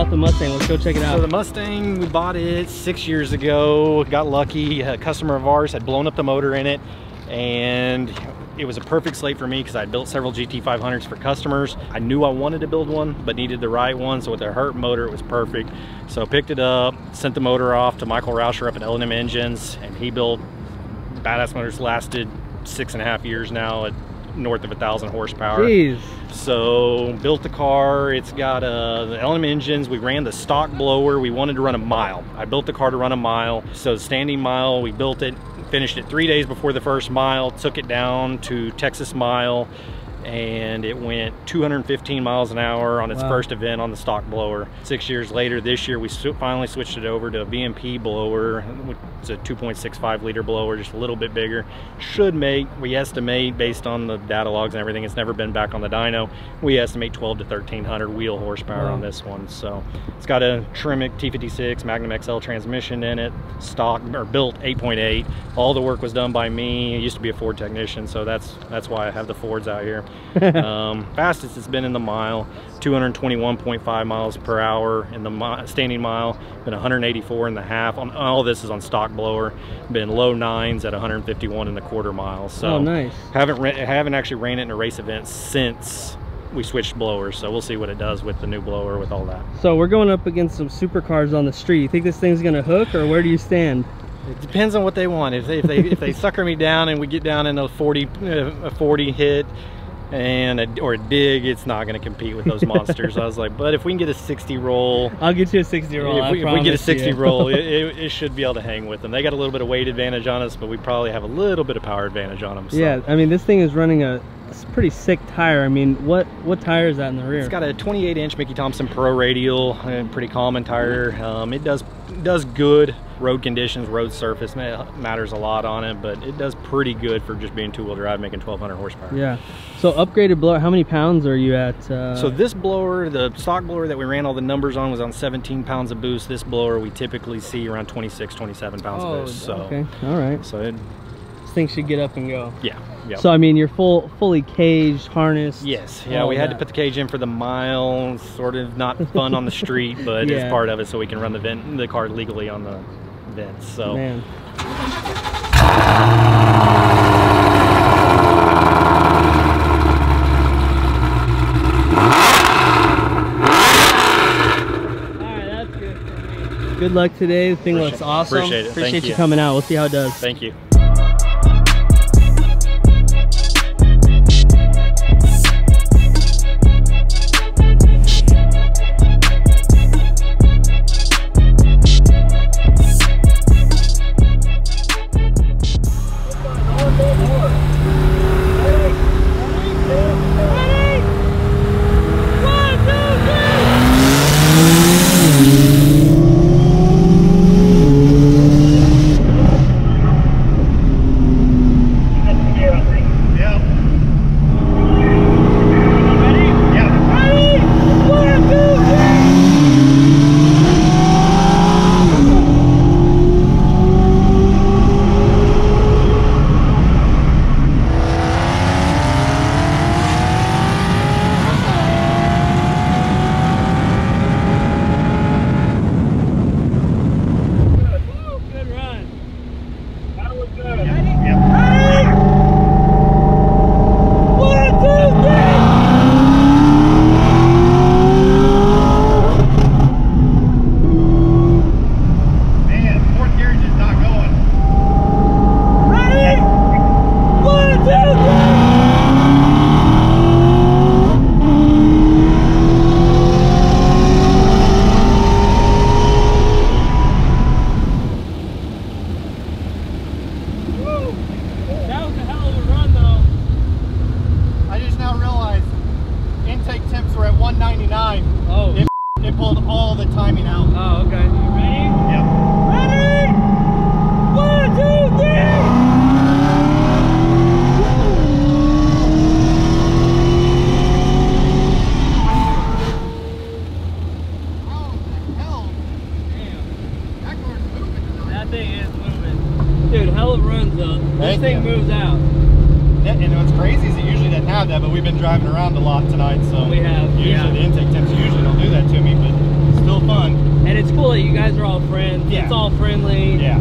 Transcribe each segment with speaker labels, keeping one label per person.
Speaker 1: about the Mustang? Let's go check it out.
Speaker 2: So the Mustang, we bought it 6 years ago. Got lucky. A customer of ours had blown up the motor in it, and it was a perfect slate for me because I built several GT500s for customers. I knew I wanted to build one, but needed the right one. So with a hurt motor, it was perfect. So picked it up, sent the motor off to Michael Rauscher up at L&M Engines, and he built badass motors. Lasted 6.5 years now at north of 1,000 horsepower.
Speaker 1: Jeez.
Speaker 2: So built the car. It's got the L&M engines. We ran the stock blower. We wanted to run a mile. I built the car to run a mile. So standing mile, we built it, finished it 3 days before the first mile, took it down to Texas mile, and it went 215 miles an hour on its first event on the stock blower. 6 years later, this year, we finally switched it over to a BMP blower. It's a 2.65 liter blower, just a little bit bigger. Should make, we estimate, based on the data logs and everything, it's never been back on the dyno, we estimate 12 to 1300 wheel horsepower on this one. So it's got a Tremec T56 Magnum XL transmission in it, stock, or built 8.8. All the work was done by me. I used to be a Ford technician, so that's why I have the Fords out here. Fastest it's been in the mile, 221.5 miles per hour in the standing mile, been 184.5 on all. This is on stock blower, been low 9s at 151.25 miles. So
Speaker 1: nice.
Speaker 2: haven't actually ran it in a race event since we switched blowers, so we'll see what it does with the new blower with all that. So
Speaker 1: we're going up against some supercars on the street. You think this thing's gonna hook, or where do you stand?
Speaker 2: It depends on what they want. If they sucker me down and we get down in a 40 hit or a dig, it's not going to compete with those monsters. I was like, but if we can get a 60 roll,
Speaker 1: I'll get you a 60 roll.
Speaker 2: If we get a 60 roll, it should be able to hang with them. They got a little bit of weight advantage on us, but we probably have a little bit of power advantage on them. So.
Speaker 1: Yeah, I mean, this thing is running a pretty sick tire. I mean, what tire is that in the rear?
Speaker 2: It's got a 28-inch Mickey Thompson Pro Radial, pretty common tire. It does good road conditions, road surface matters a lot on it, but it does pretty good for just being two-wheel drive, making 1,200 horsepower.
Speaker 1: Yeah. So upgraded blower, how many pounds are you at?
Speaker 2: So this blower, the stock blower that we ran all the numbers on, was on 17 pounds of boost. This blower we typically see around 26, 27 pounds of boost. So,
Speaker 1: okay, all right.
Speaker 2: So
Speaker 1: this thing should get up and go.
Speaker 2: Yeah. Yep.
Speaker 1: So I mean, you're fully caged, harnessed.
Speaker 2: Yes, yeah, we had to put the cage in for the mile. Sort of not fun on the street, but it's part of it, so we can run the car legally on the vents. So.
Speaker 1: Man. Good luck today. The thing looks awesome.
Speaker 2: Appreciate it.
Speaker 1: Appreciate you coming out. We'll see how it does.
Speaker 2: Thank you. It pulled all the timing out.
Speaker 1: Oh, okay. You ready?
Speaker 2: Yep.
Speaker 1: Ready? 1, 2, 3!
Speaker 2: How the hell? Damn. That car's moving.
Speaker 1: That thing is moving. Dude, hell of runs though. This thing moves out.
Speaker 2: Yeah, and what's crazy is it usually doesn't have that, but we've been driving around a lot tonight, so
Speaker 1: we have.
Speaker 2: Usually the intake temps usually don't do that to me, but it still
Speaker 1: that you guys are all friends.
Speaker 2: Yeah.
Speaker 1: It's all friendly.
Speaker 2: Yeah,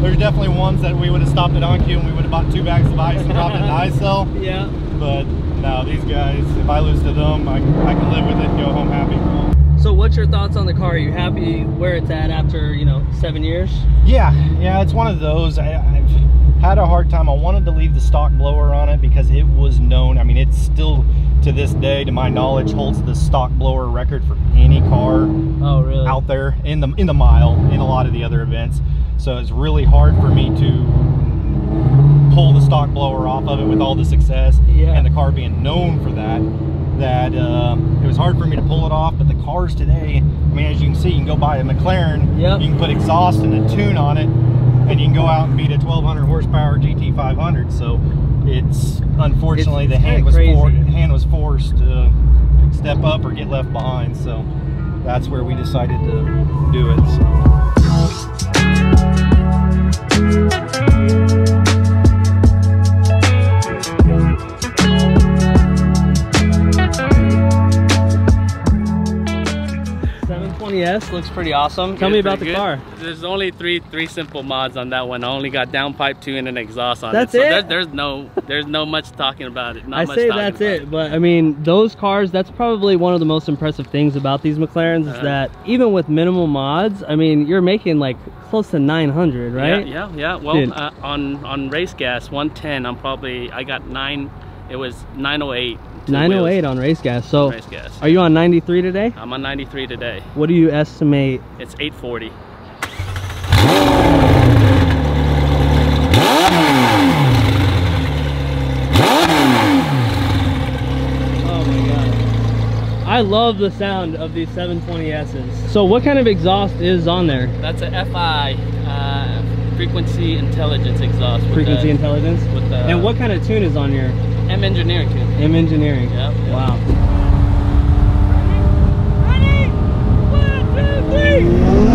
Speaker 2: there's definitely ones that we would have stopped at Onq and we would have bought 2 bags of ice and dropped it in ice cell.
Speaker 1: Yeah.
Speaker 2: But no, these guys, if I lose to them, I can live with it and go home happy.
Speaker 1: So what's your thoughts on the car? Are you happy where it's at after, you know, 7 years?
Speaker 2: Yeah, it's one of those. I've had a hard time. I wanted to leave the stock blower on it because it was known. I mean, it's still to this day, to my knowledge, holds the stock blower record for any car out there in the mile in a lot of the other events. So it's really hard for me to pull the stock blower off of it with all the success and the car being known for that. It was hard for me to pull it off. But the cars today, I mean, as you can see, you can go buy a McLaren, you can put exhaust and a tune on it, and you can go out and beat a 1200 horsepower GT500. So it's unfortunately the hand was forced to step up or get left behind. So that's where we decided to do it. So. 720S looks pretty awesome. Tell me about the car.
Speaker 3: There's only three simple mods on that one. I only got downpipe 2 and an exhaust on
Speaker 1: that's
Speaker 3: it.
Speaker 1: So
Speaker 3: it? There's no much talking about it.
Speaker 1: I say that's it, but I mean, those cars, that's probably one of the most impressive things about these McLarens is that even with minimal mods, I mean, you're making like close to 900, right?
Speaker 3: Yeah. Well, on race gas 110, I got 9. It was 908.
Speaker 1: 908 on race gas. So
Speaker 3: race gas.
Speaker 1: Are you on 93 today?
Speaker 3: I'm on 93 today.
Speaker 1: What do you estimate?
Speaker 3: It's 840.
Speaker 1: Oh my god. I love the sound of these 720Ss. So what kind of exhaust is on there?
Speaker 3: That's a FI, frequency intelligence exhaust.
Speaker 1: Frequency intelligence? And what kind of tune is on your?
Speaker 3: M Engineering tune.
Speaker 1: M Engineering.
Speaker 3: Yep.
Speaker 1: Wow.
Speaker 4: Ready? 1, 2, 3.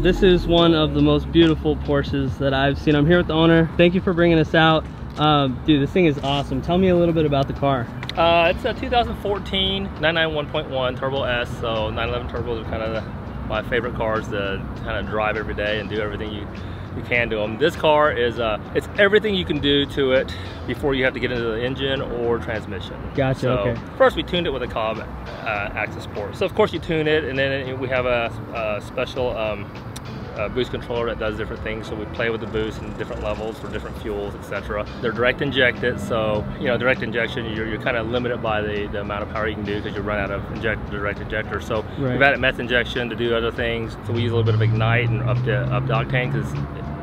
Speaker 1: This is one of the most beautiful Porsches that I've seen. I'm here with the owner. Thank you for bringing us out. Dude, this thing is awesome. Tell me a little bit about the car.
Speaker 3: It's a 2014 991.1 Turbo S, so 911 turbos are kind of my favorite cars to kind of drive every day and do everything you can do them. This car is it's everything you can do to it before you have to get into the engine or transmission.
Speaker 1: Gotcha.
Speaker 3: So
Speaker 1: okay.
Speaker 3: First we tuned it with a Cobb axis port. So of course you tune it, and then we have a special boost controller that does different things. So we play with the boost in different levels for different fuels, etc. They're direct injected, so you know, direct injection, you're kind of limited by the amount of power you can do because you run out of direct injector. So we've added meth injection to do other things. So we use a little bit of ignite and up the octane because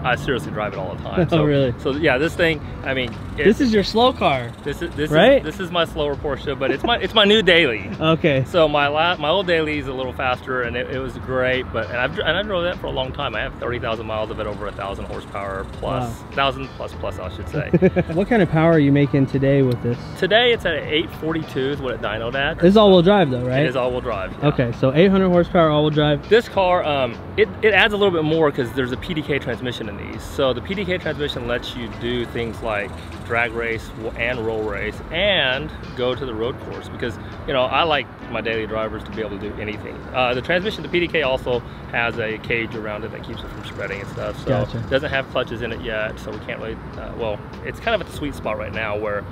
Speaker 3: I seriously drive it all the time. So,
Speaker 1: oh really?
Speaker 3: So yeah, this thing, I mean,
Speaker 1: this is your slow car.
Speaker 3: This is my slower Porsche, but it's my new daily.
Speaker 1: Okay.
Speaker 3: So my old daily is a little faster, and it was great. But I drove that for a long time. I have 30,000 miles of it, over 1,000 horsepower plus, 1,000 plus I should say.
Speaker 1: What kind of power are you making today with this?
Speaker 3: Today it's at 842 is what it dynoed at.
Speaker 1: This is all-wheel drive though, right?
Speaker 3: It is all-wheel drive. Yeah.
Speaker 1: Okay, so 800 horsepower all-wheel drive.
Speaker 3: This car, it adds a little bit more because there's a PDK transmission in these. So the PDK transmission lets you do things like drag race and roll race and go to the road course, because you know I like my daily drivers to be able to do anything. The transmission, the PDK also has a cage around it that keeps it from spreading and stuff. So it doesn't have clutches in it yet, so we can't really, well, it's kind of at the sweet spot right now where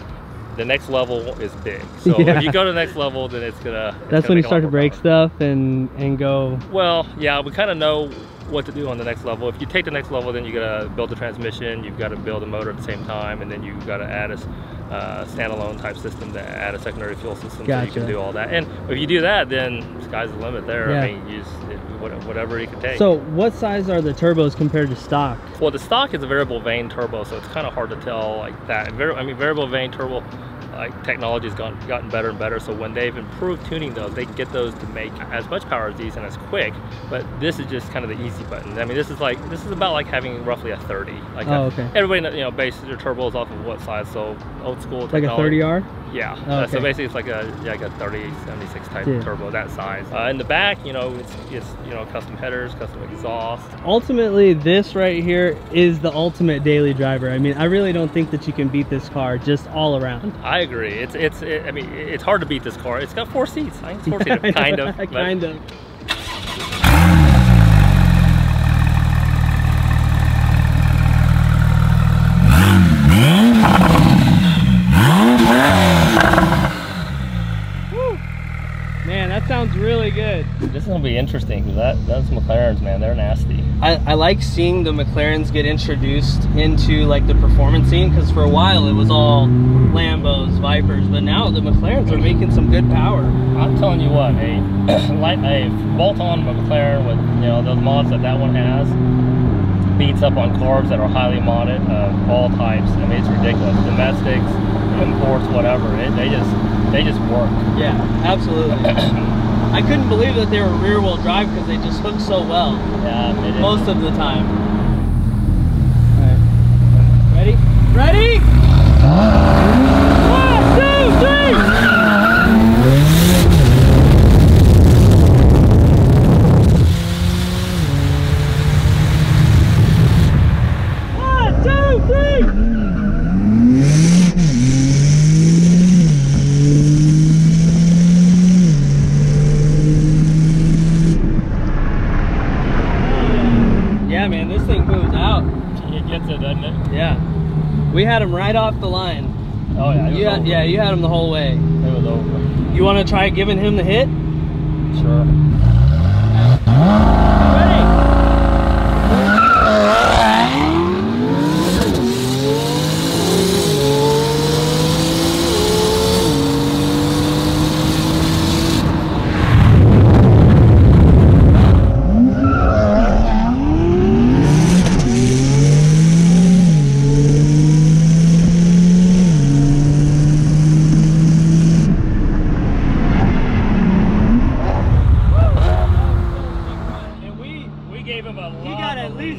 Speaker 3: the next level is big. So if you go to the next level, then it's gonna.
Speaker 1: That's when you start to break stuff and go.
Speaker 3: Well, yeah, we kind of know what to do on the next level. If you take the next level, then you gotta build the transmission, you've got to build a motor at the same time, and then you've got to add a standalone type system to add a secondary fuel system.
Speaker 1: Gotcha.
Speaker 3: So you can do all that. And if you do that, then sky's the limit there.
Speaker 1: Yeah.
Speaker 3: I mean, use whatever you can take.
Speaker 1: So what size are the turbos compared to stock?
Speaker 3: Well, the stock is a variable vane turbo, so it's kind of hard to tell like that. I mean, variable vane turbo technology has gotten better and better, so when they've improved tuning those, they can get those to make as much power as these and as quick. But this is just kind of the easy button. I mean, this is about like having roughly a 30. Like
Speaker 1: okay.
Speaker 3: Everybody bases their turbos off of what size, so old school
Speaker 1: technology. Like a 30R?
Speaker 3: Yeah.
Speaker 1: Okay.
Speaker 3: So basically it's like a 3076 type turbo, that size. In the back, it's custom headers, custom exhaust.
Speaker 1: Ultimately, this right here is the ultimate daily driver. I mean, I really don't think that you can beat this car just all around.
Speaker 3: I agree. I mean, it's hard to beat this car. It's got 4 seats. I think it's 4 seater, kind of.
Speaker 1: Kind of. Man, that sounds really good.
Speaker 3: This is gonna be interesting because those McLarens, man, they're nasty.
Speaker 1: I like seeing the McLarens get introduced into like the performance scene, because for a while it was all Lambos, Vipers, but now the McLarens are making some good power.
Speaker 3: I'm telling you what, a bolt-on McLaren with those mods that one has beats up on cars that are highly modded of all types. I mean, it's ridiculous. Domestics, imports, whatever. They just work.
Speaker 1: Yeah, absolutely. I couldn't believe that they were rear-wheel drive because they just hook so well.
Speaker 3: Yeah,
Speaker 1: most of the time. All right, ready? Ready? 1, 2, 3! Yeah, man, this thing moves out.
Speaker 3: It gets it, doesn't it?
Speaker 1: Yeah. We had him right off the line.
Speaker 3: Oh yeah.
Speaker 1: You had him the whole way.
Speaker 3: It was over.
Speaker 1: You want to try giving him the hit?
Speaker 3: Sure.
Speaker 1: Ready?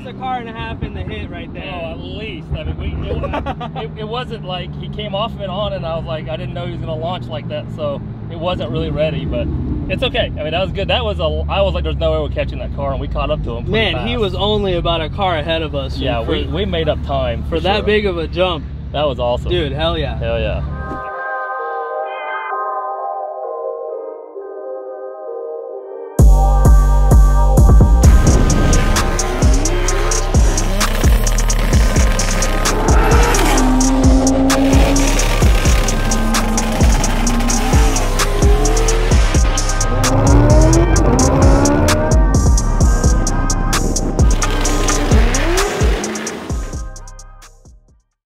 Speaker 1: A car and a half in the hit right there.
Speaker 3: Oh, at least. I mean, it wasn't like he came off of it on, and I was like, I didn't know he was going to launch like that, so it wasn't really ready, but it's okay. I mean, that was good. I was like, there's no way we're catching that car, and we caught up to him.
Speaker 1: Man,
Speaker 3: fast.
Speaker 1: he was only about a car ahead of us.
Speaker 3: Yeah, we made up time
Speaker 1: for that big of a jump.
Speaker 3: That was awesome.
Speaker 1: Dude, hell yeah.
Speaker 3: Hell yeah.